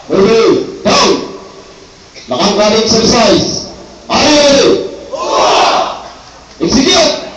Ready, down. Nakang-galing exercise. Are you ready? Execute!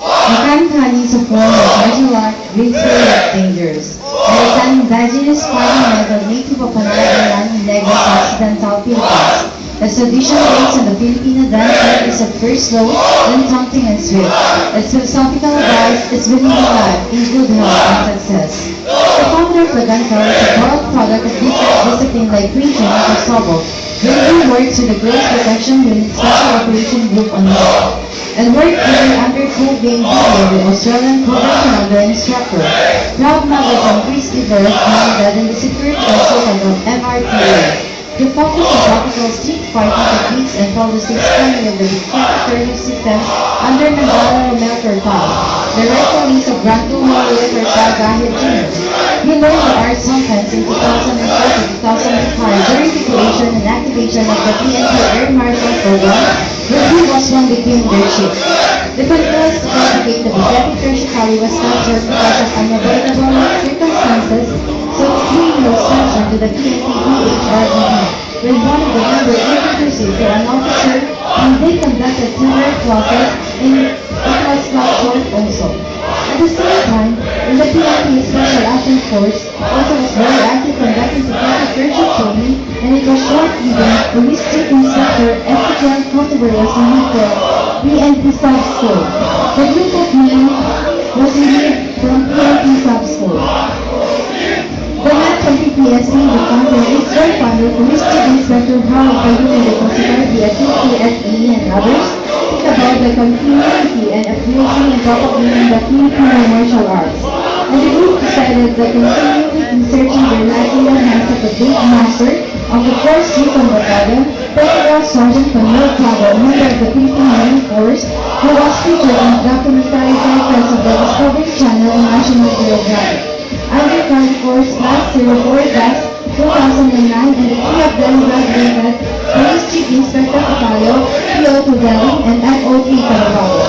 The Kankali is a form of martial art graceful yet dangerous. It is an indigenous fighting method native of Panayagan in Negros Occidental Philippines. The tradition based on the Filipino dance is at first slow, then taunting and swift. Its philosophical advice is winning in life, in good health and success. The founder of the Gankal is a broad product of different disciplines like preaching and Kosovo. He works with the Grace Protection Unit Special Operation Group on Earth, and worked even under Code Game Video with Australian Cobra Commander instructor. Proud mother from Chris Liver founded in the secret vessel of MRTA. The focus on tropical street fighting techniques and follows the experiment of the defensive systems under Mandala Romel Cortal, the rightful use of Branco Maria Cortal Gahid Jr. He learned the art sometimes in 2004 to 2005 during the creation and activation of the PNP Air Marshal Program, where he was one between their ships. The Philippines certificate the Brigadier Tertiary was captured because of unavoidable circumstances, so he was transferred to the PNP BHRDE, when one of the members introduced him to an officer, and they conducted similar classes in it was captured also. At the same time, in the PNP Special Action Force, also was very active conducting security friendship training, and it was short even the Chief Inspector Esteban Contreras in the PNP Sub-School. The group of men was relieved from PNP Sub-School. The man from PPSC, the founder, is very founder, Police Chief Inspector Harold Payune, the Consular PSC, PSE, and others, think about the continuity and appreciation and propagating the Filipino martial arts. And the group decided that continually inserting their life in the hands of the big master of the 4th Recon Battalion, Technical Sergeant Camille Clavo, member of the Philippine Marine Force, who was featured in the documentary telecast of the Discovery Channel and National Geographic. Under Marine Force Class 04-2009, and the three of them graduated Police Chief Inspector Catalio, PO to Delhi, and MOT Caraballo.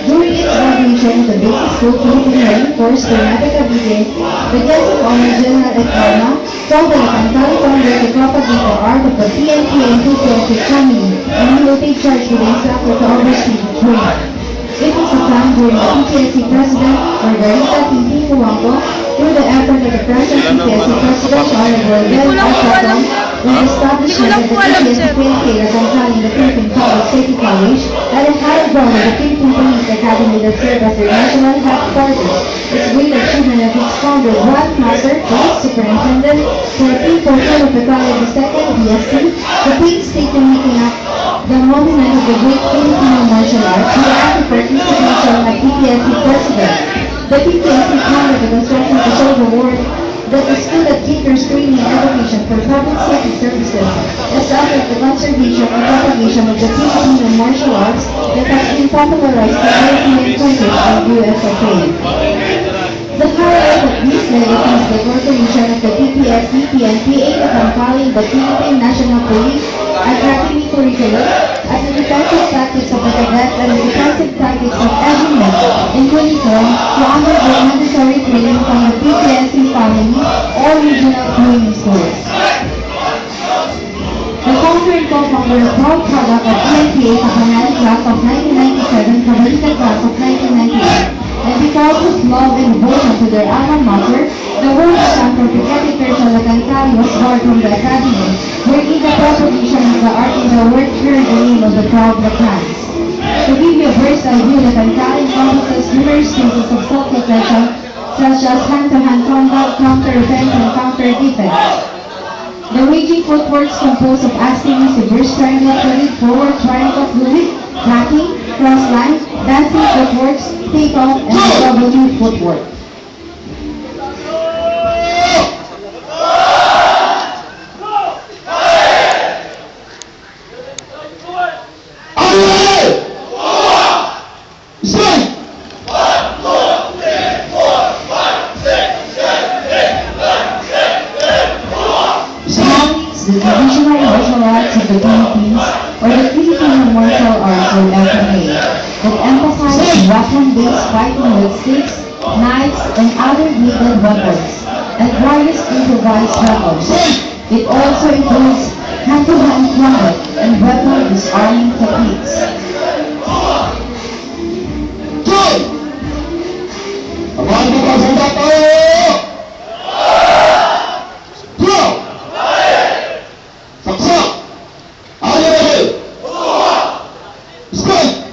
During its graduation of the basic school Philippine Marine Force Granada Cavite, the guest of honor General Ekarma told the Kankali founder to propagate the art of the PNP and PPSC family, and he will take charge with the instructor to oversee the training. It was a time during the PPSC President Margarita Tintin Huangco, through the effort of the present PPSC President Honorable Del Alcatron, with the establishment of the PPSC PNP Kankali in the Philippine Public Safety College, that it had grown the Philippine Police Academy that served as their national headquarters. Its great achievement of its founder, Grand Master, Police Superintendent, 1414 of the College of 2nd PSC, the painstaking making up the monument of the great Filipino martial arts, the active participation of PPSC President. The PPSC founded the construction of the Silver Award that the school that caters training and education for public safety services, established the conservation and propagation of the Filipino martial arts that has been popularized in European countries and USA. The highlight of these legacies is the corporation of the PPSC, PNP, the Kankali, the Philippine National Police Academy curriculum as the defensive tactics of the cadet and the defensive tactics of every man in uniform to undergo mandatory training from the PPSC family or regional training schools. The founder and co-founder of proud product of PNPA Kapanali class of 1997, Cabalita class of 1998. And because of love and devotion to their alma mater, the word stamp for Brigadier Tertiary Kankali was born from the academy, wherein the propagation of the art in the word heard the name of the proud Bacans. To give you a bird's-eye view, the Kankali encompasses numerous phases of self-protection, such as hand-to-hand combat, counter-offense, and counter-defense. The raging footworks composed of asking, reverse triangle fluid, forward triangle fluid, backing, cross line, dancing footworks, take-off, and the W footwork. The traditional martial arts of the Philippines, or the Filipino martial arts or FMA, that emphasize weapon-based fighting with sticks, knives, and other bladed weapons, and various improvised weapons. It also includes hand-to-hand combat and weapon disarming techniques. Joy! Ang mga senjata! Draw! Saksak! Ayaw lagi! Strike!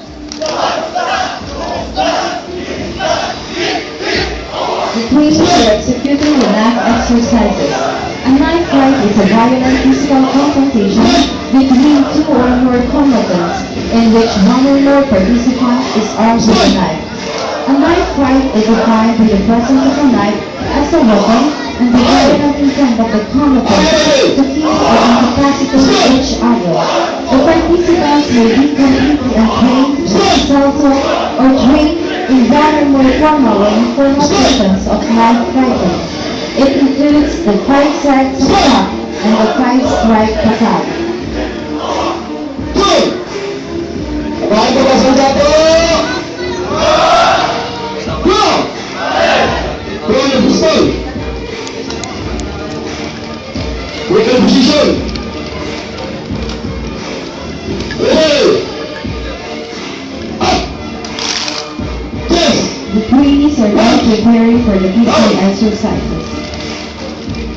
The trainees are executing the knife exercises. A knife fight is a violent physical confrontation between two or more combatants in which one or more participants is armed with a knife. A knife fight is defined by the presence of a knife as a weapon and the violent intent of the combatants to kill or incapacitate each other. The participants may be completely untrained, self-taught, or trained in one or more formal or informal sessions of knife fighting. It includes the 5 sets of tap and the 5-strike pattern. Joy! Ang mga senjata! Draw! Draw your pistol! Wait position! Hey! Up! Yes! The trainees are now preparing for the pistol exercises.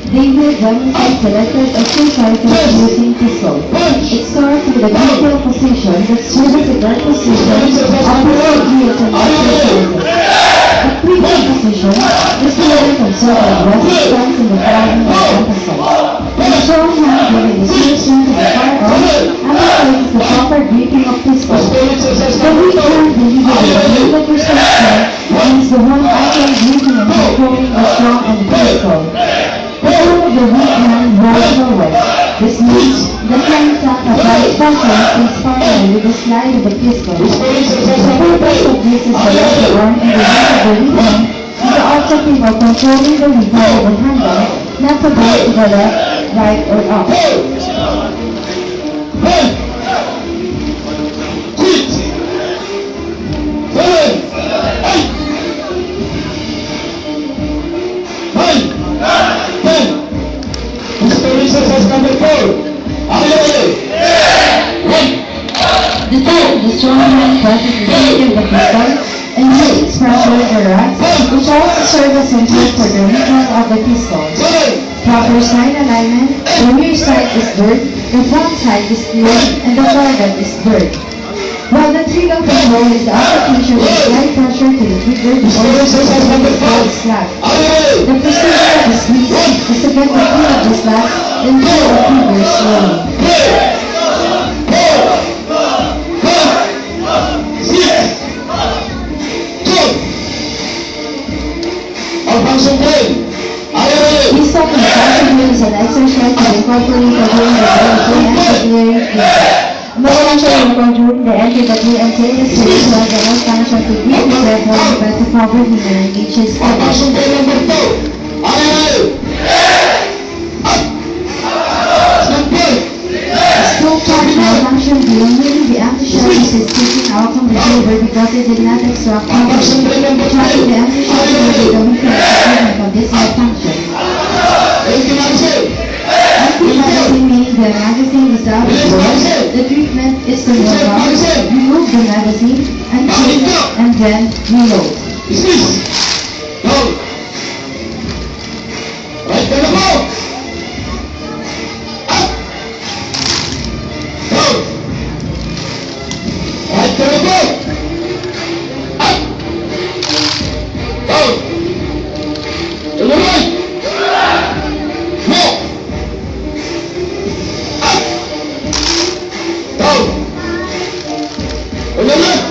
They will demonstrate selected exercises using pistol. It starts with a neutral position that serves as a guard position opposite guillotine exercises. At previous position, this learner can serve as resistance in the following exercise. The strong hand giving the solution to the firearm emphasizes the proper gripping of pistol. The weak hand delivering the limited restriction means the one actually gripping and controlling the strong and the pistol. The toe of the weak hand rolls forward. This means the hand tap applies pressure inspired with the slide of the pistol. The purpose of this is to let the arm and the weight of the weak hand with the objective of controlling the weaker of the handle, not to go to the left, right, or up. Hey! Quit! 7! 8! 9! 10! Pistol exercise number 4! Ayaw lagi! 1! The toe of the strong hand presses the weight of the pistol and uses pressure or racks, which also serve as center for the recoil of the pistol. 7! Proper sight alignment, the rear sight is blurred, the front sight is clear, and the target is blurred. While the trigger control is the application of slight pressure to the trigger before the pistol is slapped. Ayaw lagi! The procedure of the squeeze is to get the feel of the slap and pull the trigger slowly. 3, 4, 5, 6, 2! Ang pangsungkin! Ayaw lagi! Pistol construction is an exercise to incorporate the during the anti-clearing pistol. Eventually, during the anti-battery and stainless steel was the most function to be prepared for the best of cover the engages Ang pangsungkin number 2! Ayaw lagi! Up! Number! Stroke part malfunction during the anti-shell is sticking out from the chamber because it did not extract Ang cover. pangsungkin number 3! Trying the anti-shell will be the weaker execution of this malfunction. Ultimatum! Anti-magazine meaning the magazine is out of board. The treatment is to remove the magazine and change and then reload. Dismiss! Down! Right ka na po! Up! Down! Right ka na po! Up! Down! To the right! No! Up! Down! To the left!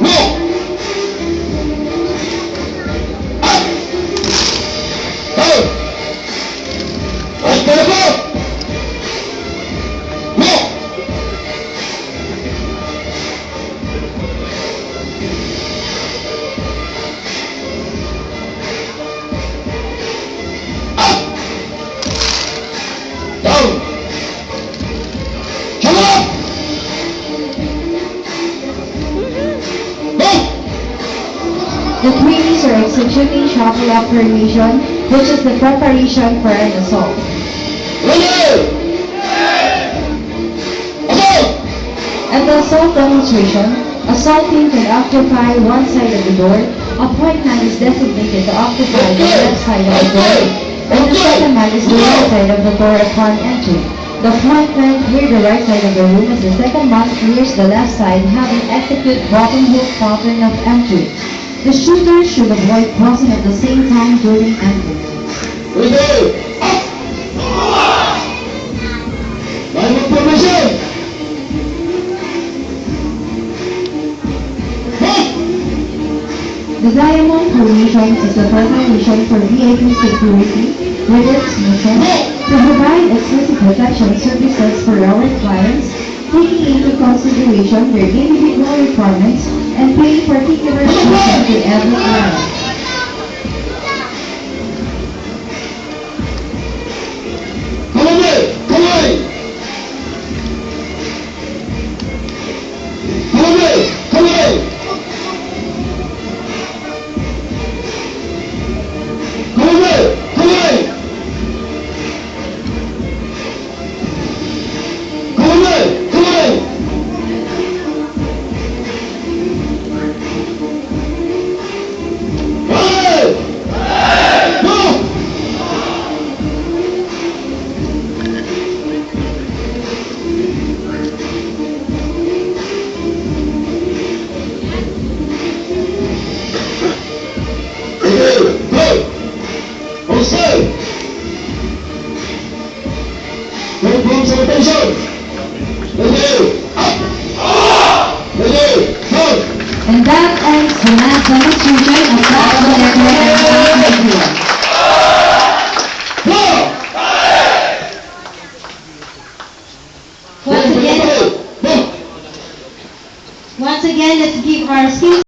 No! Up! Down! Right ka na po! No! Up! Down! Come up! No! The trainees are executing shuffle up formation, which is the preparation for an assault. Ready! Assault! At the assault demonstration, assault team can occupy one side of the door, a point man is designated to occupy the left side of the door, and the second man is the right side of the door upon entry. The front man clears the right side of the room as the second man clears the left side, having execute bottom hook pattern of entry. The shooter should avoid crossing at the same time during entry. Ready! Up! Diamond formation! Move! The Diamond Formation is the formation for VIP security with its mission to provide exclusive protection services for our clients, taking into consideration their individual requirements and paying particular attention to every client. Come away! Come away! Come away! Come away! Come away! Come away! Come away! Come away! Hey! Move! Ready, go! On stay! Go from salutation! Ready, up! Ready, go! And that ends the mass demonstration of Flag Network and Idea. Go! Once again, let's give our skills